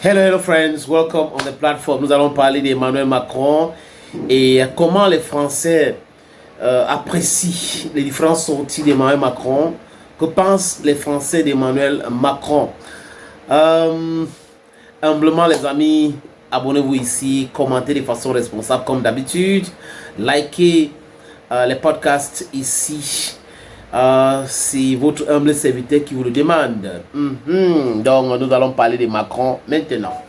Hello, hello friends, welcome on the platform. Nous allons parler d'Emmanuel Macron et comment les Français apprécient les différentes sorties d'Emmanuel Macron. Que pensent les Français d'Emmanuel Macron? Humblement les amis, abonnez-vous ici, commentez de façon responsable comme d'habitude, likez les podcasts ici. C'est votre humble serviteur qui vous le demande. Donc nous allons parler de Macron maintenant.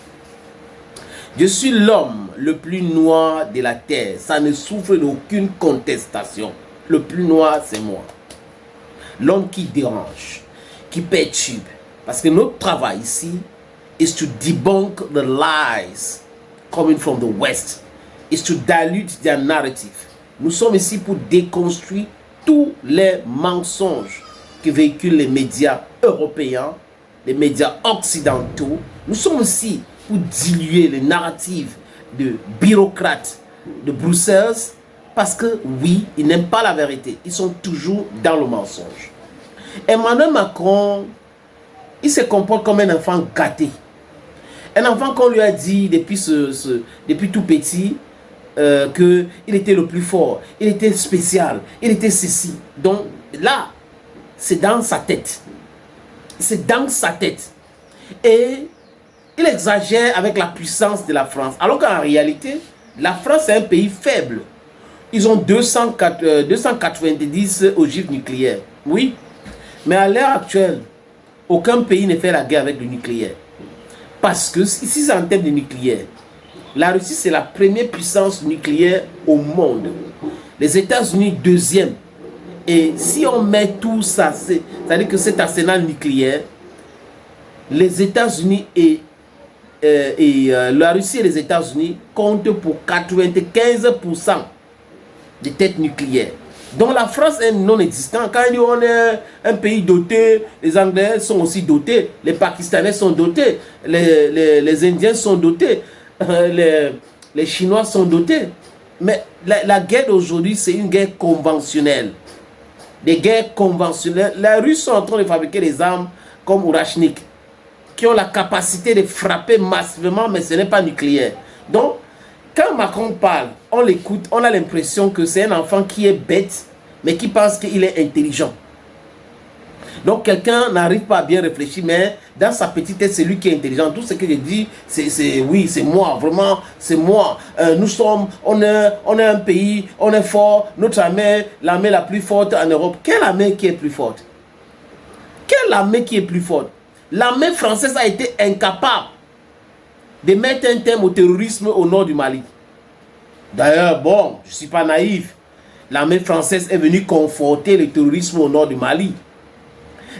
Je suis l'homme le plus noir de la terre. Ça ne souffre d'aucune contestation. Le plus noir, c'est moi. L'homme qui dérange, qui perturbe. Parce que notre travail ici is to debunk the lies coming from the West. Is to dilute their narrative. Nous sommes ici pour déconstruire tous les mensonges que véhiculent les médias européens, les médias occidentaux. Nous sommes ici pour diluer les narratives de bureaucrates de Bruxelles parce que oui, ils n'aiment pas la vérité. Ils sont toujours dans le mensonge. Emmanuel Macron, il se comporte comme un enfant gâté. Un enfant qu'on lui a dit depuis tout petit qu'il était le plus fort, il était spécial, il était ceci. Donc là, c'est dans sa tête. C'est dans sa tête. Et il exagère avec la puissance de la France. Alors qu'en réalité, la France est un pays faible. Ils ont 290 ogives nucléaires. Oui. Mais à l'heure actuelle, aucun pays ne fait la guerre avec le nucléaire. Parce que si c'est en termes de nucléaire, la Russie, c'est la première puissance nucléaire au monde. Les États-Unis, deuxième. Et si on met tout ça, c'est-à-dire que cet arsenal nucléaire, les États-Unis et la Russie et les États-Unis comptent pour 95% des têtes nucléaires. Donc la France est non existante. Quand on est un pays doté, les Anglais sont aussi dotés, les Pakistanais sont dotés, les Indiens sont dotés. Les Chinois sont dotés. Mais la guerre d'aujourd'hui, c'est une guerre conventionnelle. Des guerres conventionnelles. Les Russes sont en train de fabriquer des armes comme Ourachnik, qui ont la capacité de frapper massivement, mais ce n'est pas nucléaire. Donc, quand Macron parle, on l'écoute, on a l'impression que c'est un enfant qui est bête, mais qui pense qu'il est intelligent. Donc quelqu'un n'arrive pas à bien réfléchir, mais dans sa petite tête, c'est lui qui est intelligent. Tout ce que je dis, oui, c'est moi, vraiment, c'est moi. On est un pays, on est fort, notre armée, l'armée la plus forte en Europe. Quelle armée qui est plus forte? Quelle armée qui est plus forte? L'armée française a été incapable de mettre un terme au terrorisme au nord du Mali. D'ailleurs, bon, je ne suis pas naïf. L'armée française est venue conforter le terrorisme au nord du Mali.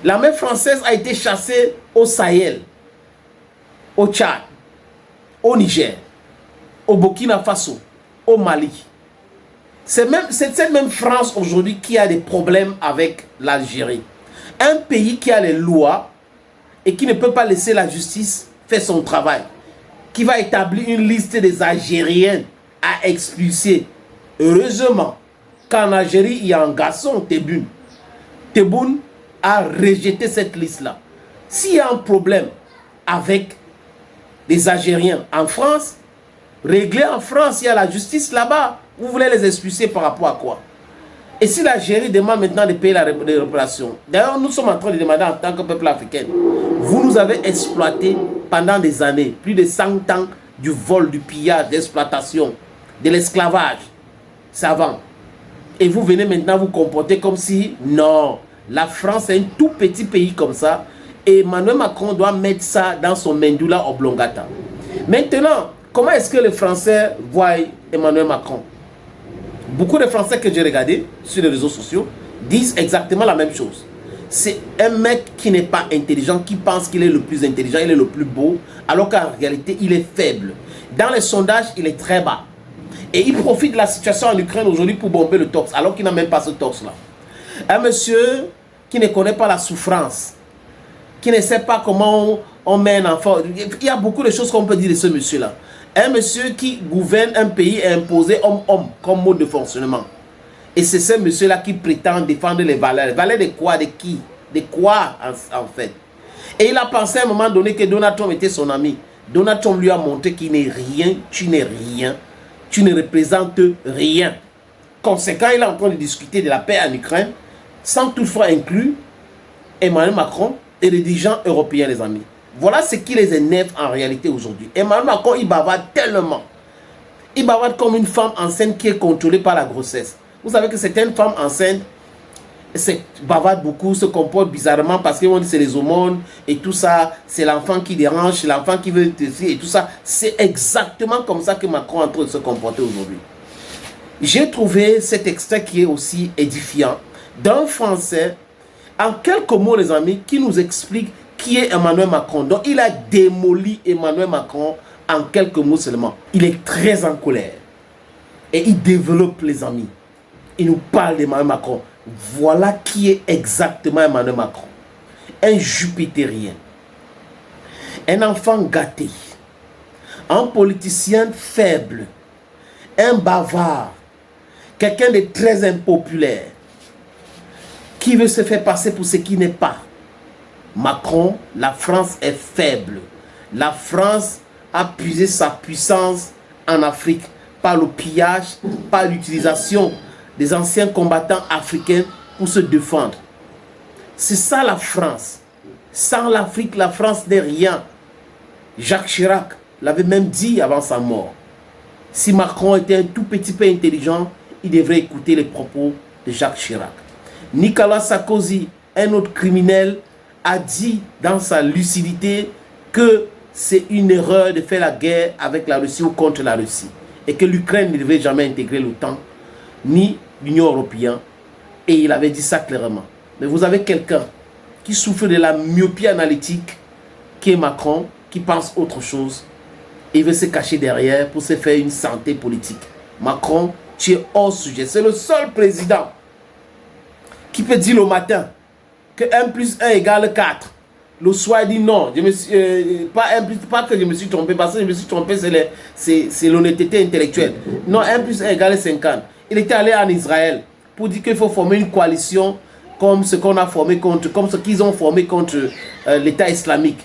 L'armée française a été chassée au Sahel, au Tchad, au Niger, au Burkina Faso, au Mali. C'est cette même France aujourd'hui qui a des problèmes avec l'Algérie. Un pays qui a les lois et qui ne peut pas laisser la justice faire son travail. Qui va établir une liste des Algériens à expulser. Heureusement qu'en Algérie, il y a un garçon, Tebboune. Tebboune a rejeté cette liste-là. S'il y a un problème avec les Algériens en France, réglé en France, il y a la justice là-bas. Vous voulez les expulser par rapport à quoi? Et si l'Algérie demande maintenant de payer la réparation, d'ailleurs nous sommes en train de demander en tant que peuple africain, vous nous avez exploité pendant des années, plus de 100 ans du vol, du pillage, d'exploitation, de l'esclavage savant. Et vous venez maintenant vous comporter comme si, non, la France est un tout petit pays comme ça, et Emmanuel Macron doit mettre ça dans son medulla oblongata. Maintenant, comment est-ce que les Français voient Emmanuel Macron? Beaucoup de Français que j'ai regardés sur les réseaux sociaux disent exactement la même chose. C'est un mec qui n'est pas intelligent, qui pense qu'il est le plus intelligent, il est le plus beau, alors qu'en réalité, il est faible. Dans les sondages, il est très bas. Et il profite de la situation en Ukraine aujourd'hui pour bomber le torse, alors qu'il n'a même pas ce torse-là. Un monsieur qui ne connaît pas la souffrance, qui ne sait pas comment on met un enfant. Il y a beaucoup de choses qu'on peut dire de ce monsieur-là. Un monsieur qui gouverne un pays et imposé homme-homme comme mode de fonctionnement. Et c'est ce monsieur-là qui prétend défendre les valeurs. Les valeurs de quoi? De qui? De quoi en fait? Et il a pensé à un moment donné que Donald Trump était son ami. Donald Trump lui a montré qu'il n'est rien, tu n'es rien, tu ne représentes rien. Conséquent, il est en train de discuter de la paix en Ukraine, sans toutefois inclure Emmanuel Macron et les dirigeants européens, les amis. Voilà ce qui les énerve en réalité aujourd'hui. Emmanuel Macron, il bavarde tellement. Il bavarde comme une femme enceinte qui est contrôlée par la grossesse. Vous savez que certaines femmes enceintes bavarde beaucoup, se comportent bizarrement parce qu'on dit c'est les hormones et tout ça, c'est l'enfant qui dérange, c'est l'enfant qui veut tester et tout ça. C'est exactement comme ça que Macron est en train de se comporter aujourd'hui. J'ai trouvé cet extrait qui est aussi édifiant d'un Français, en quelques mots les amis, qui nous explique qui est Emmanuel Macron. Donc il a démoli Emmanuel Macron en quelques mots seulement. Il est très en colère et il développe les amis. Il nous parle d'Emmanuel Macron. Voilà qui est exactement Emmanuel Macron. Un jupitérien, un enfant gâté, un politicien faible, un bavard, quelqu'un de très impopulaire, qui veut se faire passer pour ce qui n'est pas. Macron, la France est faible. La France a puisé sa puissance en Afrique par le pillage, par l'utilisation des anciens combattants africains pour se défendre. C'est ça la France. Sans l'Afrique, la France n'est rien. Jacques Chirac l'avait même dit avant sa mort. Si Macron était un tout petit peu intelligent, il devrait écouter les propos de Jacques Chirac. Nicolas Sarkozy, un autre criminel, a dit dans sa lucidité que c'est une erreur de faire la guerre avec la Russie ou contre la Russie et que l'Ukraine ne devait jamais intégrer l'OTAN ni l'Union européenne, et il avait dit ça clairement. Mais vous avez quelqu'un qui souffre de la myopie analytique, qui est Macron, qui pense autre chose, et veut se cacher derrière pour se faire une santé politique. Macron, tu es hors sujet. C'est le seul président qui peut dire le matin que 1 plus 1 égale 4. Le soir, il dit non, je me suis, pas que je me suis trompé, parce que je me suis trompé, c'est l'honnêteté intellectuelle. Non, 1 plus 1 égale 50. Il était allé en Israël pour dire qu'il faut former une coalition comme ce qu'on a formé contre, comme ce qu'ils ont formé contre l'État islamique,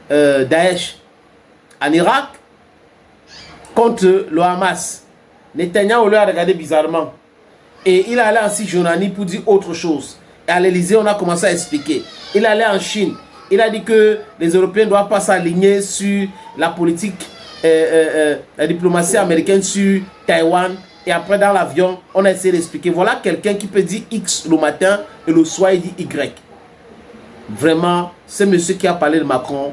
Daesh, en Irak, contre le Hamas. Netanyahu lui a regardé bizarrement. Et il est allé en Cisjordanie pour dire autre chose. Et à l'Élysée, on a commencé à expliquer. Il est allé en Chine. Il a dit que les Européens ne doivent pas s'aligner sur la politique, la diplomatie américaine sur Taïwan. Et après, dans l'avion, on a essayé d'expliquer. Voilà quelqu'un qui peut dire X le matin et le soir, il dit Y. Vraiment, ce monsieur qui a parlé de Macron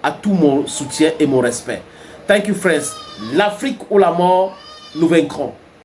a tout mon soutien et mon respect. Thank you, friends. L'Afrique ou la mort, nous vaincrons.